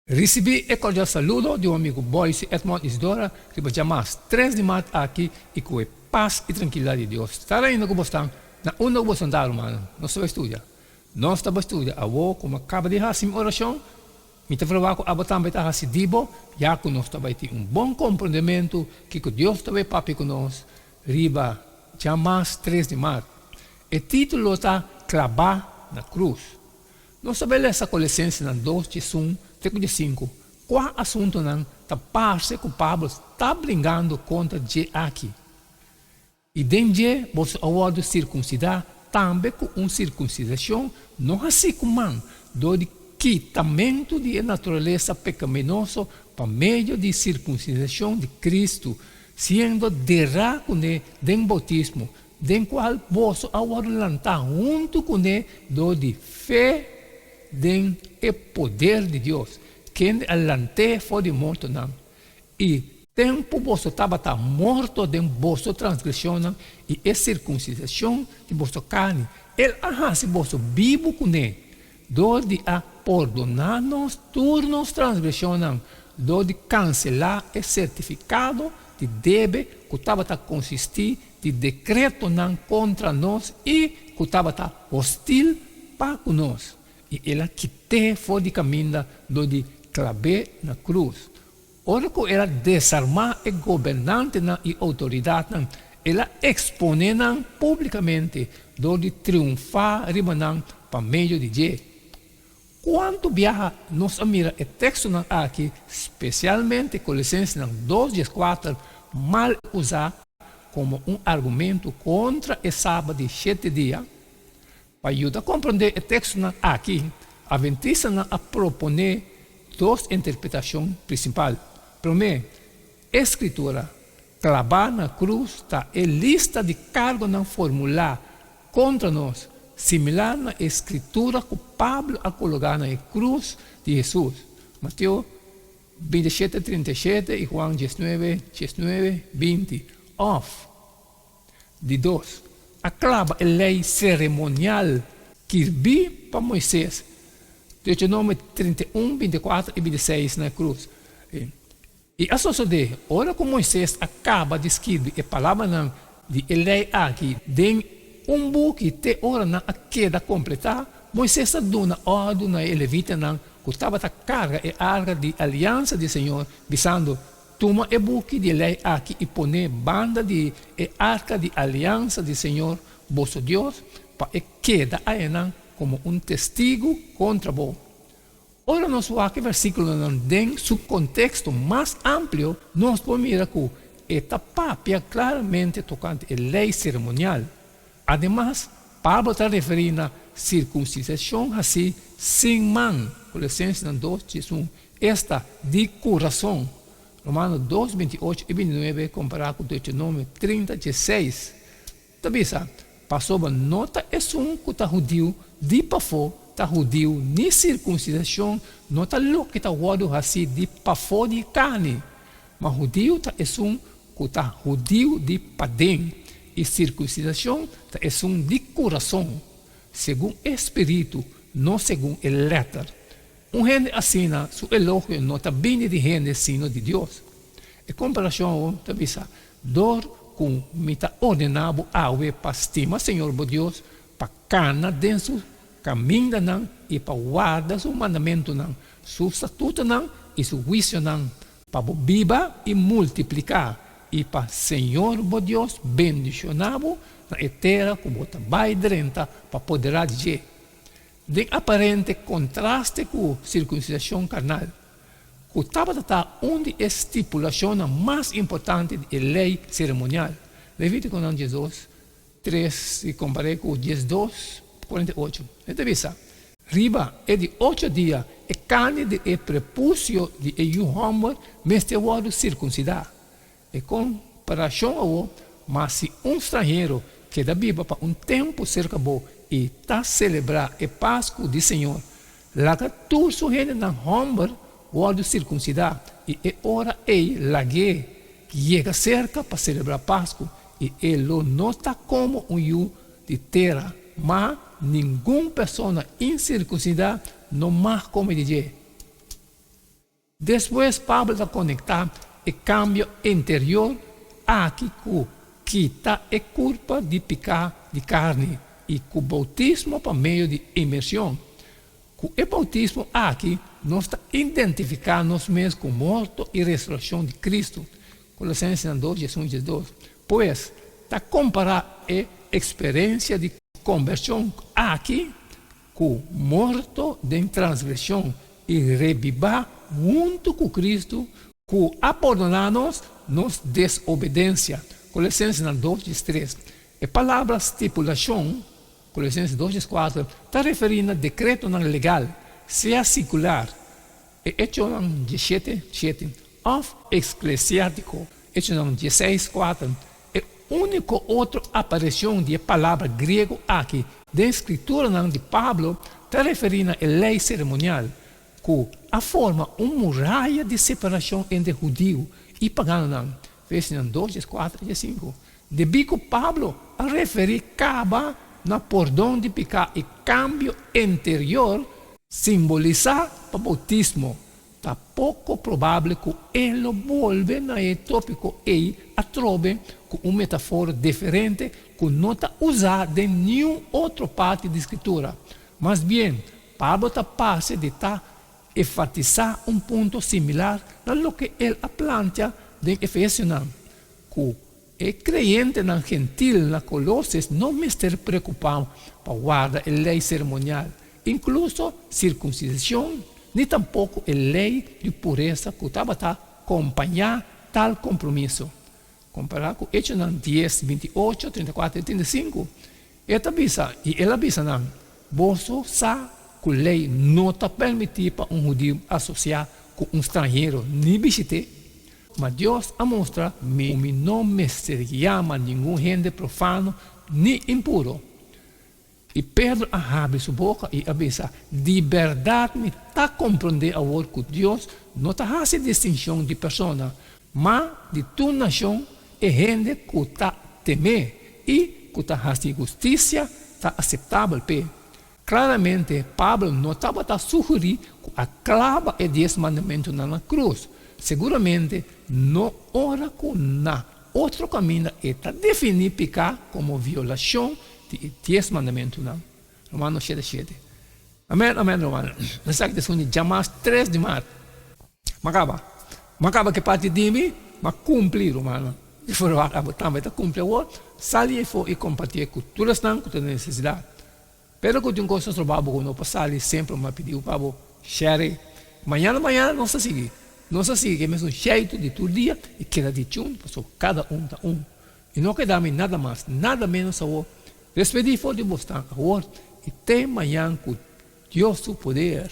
Recebi e cordial saludo de um amigo Boyce Edmond Isidora, que vai chamar 3 de maio aqui e com a paz e tranquilidade de Deus. Estará indo com você na onda que você está, irmão. Nós estamos estudando. Nós estamos estudando. Agora, como acaba de fazer uma oração, me está falando que a também está fazendo dibo, já que nós estamos tendo bom compreendimento que Deus está papi conosco. Riba, chamar 3 de maio. O título está Clavar na Cruz. Nós sabemos essa Colossenses 2, 1, 5. Qual assunto não está parte que o Pablo está brigando contra G aqui? E dentro você pode circuncidar também com uma circuncidação, não assim como do quitamento de natureza pecaminosa por meio de circuncidação de Cristo, sendo derrame do bautismo, do qual você pode lançar junto com ele do de fé den o poder de Deus, que alante foi de morto não. E tempo você estava morto de vossa transgressão e a circuncidação de vossa carne. Ele se você vivo com ele, do de a perdonar-nos turnos transgressão, do de cancelar o certificado de deve que estava consistir de decreto não contra nós e que estava hostil para nós. E ela quitei fora de caminho do de clave na cruz. Ora que ela desarmar o governante e autoridade, ela expõe publicamente do de triunfar ribanan para meio de Deus. Quando viaja, nós mira o texto aqui, especialmente Colossenses 2:4, mal usar como um argumento contra o sábado de 7 dias. Para ajudar a compreender o texto aqui, a Adventista a propõe 2 interpretações principais. Primeiro, a Escritura, clavar na cruz, está em lista de cargos não formular contra nós, similar na Escritura que Pablo a colocar na cruz de Jesus. Mateus 27:37 e Juan 19:20. Off. De 2. Aclava a lei cerimonial que vi para Moisés. Deuteronômio 31, 24 e 26 na cruz. E a sociedade, ora que Moisés acaba de escrever a palavra de lei aqui, tem buque te ora na queda completar, Moisés dona ordem na levita que estava a carga e arca de aliança do Senhor, visando toma o buque de lei aqui e põe banda de arca de aliança do Senhor, vosso Deus, para queda a ela como um testigo contra vós. Ora, nós vamos aqui versículo em seu contexto mais amplo, nós podemos mirar que esta papia claramente tocante a lei cerimonial. Además, Pablo está referindo a circuncidação assim, sem mão, Colossenses 2:1, esta de coração. Romanos 2, 28 e 29, comparado com Deuteronômio 30:16. Também passou a nota é que está judeu, de pafo, está judeu, nem circuncidação, não está louco que está guardado assim, de pafo de carne. Mas judeu está que está judeu de padem, e circuncidação está de coração, segundo o espírito, não segundo a letra. Gente assim, seu elogio não está bem de gente sino de Deus. A comparação, também dor com me está ordenado a para estimar Senhor Deus, para cana dentro caminho e para guardar seu mandamento, seu estatuto e seu juízo, para viver e multiplicar, e para Senhor Deus bendicionado na terra como vai drenta para poder dizer. De aparente contraste com a circuncidação carnal, que estava onde a estipulação mais importante da lei cerimonial. Levítico 12, 3, e comparei com 12, 48. Então, riba é de 8 dias, a carne de prepúcio de um homem, mestre o circuncidar. E comparação mas se um estrangeiro que da Bíblia para um tempo cerca bom e está celebrar a Páscoa do Senhor, lá que tu sujeito na homem o circuncidar e é hora ele lague que chega cerca para celebrar a Páscoa e ele não está como um yu de terra, mas nenhuma pessoa incircuncidada não mais como dizer. Depois, Pablo está conectado o cambio interior aqui que quita a culpa de pecar de carne e com o bautismo por meio de imersão. Com o bautismo aqui, nós está identificando nós mesmos com morto e ressurreição de Cristo. Colossenses 2, 1 e 2. Pois, está comparar a experiência de conversão aqui com morto de transgressão e revivar junto com Cristo, com abandonar-nos nos desobediência. Colossenses 2, 3. A palavra estipulação, Colossenses 2, 4, está referindo a decreto legal, seja secular. E Hechos 17, 7, of eclesiástico. Hechos 16, 4. A única outra aparição de palavra grego aqui, da escritura de Pablo, está referindo a lei cerimonial, que a forma uma muralha de separação entre judeu e pagano. Versos 2, 4 e 5. De bico Pablo a referir caba na perdão de pecar e cambio interior simbolizar o bautismo. Está pouco provável que ele volve na tópico e a trove com uma metáfora diferente que não está usada em nenhuma outra parte da escritura. Mas bem, Pablo está passe de enfatizar um ponto similar a lo que ele plantea em Efésios, que o creyente gentil na Colosses não me está preocupado para guardar a lei cerimonial, incluso circuncissão, nem tampouco a lei de pureza que estava a acompanhar tal compromisso. Comparar com Hechos 10, 28, 34 e 35, ele avisa, você sabe que a lei não está permitida para um judeu associar com um estrangeiro, nem visitar. Mas Deus mostra que não me llama nenhum gente profano nem impuro. E Pedro abre sua boca e avisa, de verdade me está compreendendo agora que Deus não está fazendo distinção de pessoa, mas de tua nação e gente que está temendo e que está fazendo justiça, está aceitável. Claramente, Pablo não estava a sugerir que a clava e 10 mandamentos na cruz. Seguramente, não ora com na outro caminho está definir pecar como violação de 10 mandamentos. Romanos 7, 7. Amém, amém, Romano. Nós sabemos que jamais 3 de março. Macaba que parte de mim, mas cumprir, Romano. E for também está cumprir o outro, sair e compartilhar com todas as que têm necessidade. Pero que tem coisas trabalho não passar sempre me pediu para share. Manhã não se sigue. Não se sigue, é mesmo jeito de todo dia e queda de chum, porque cada está um. E não queda nada mais, nada menos a o despedir for de você agora e tem manhã com Deus o poder.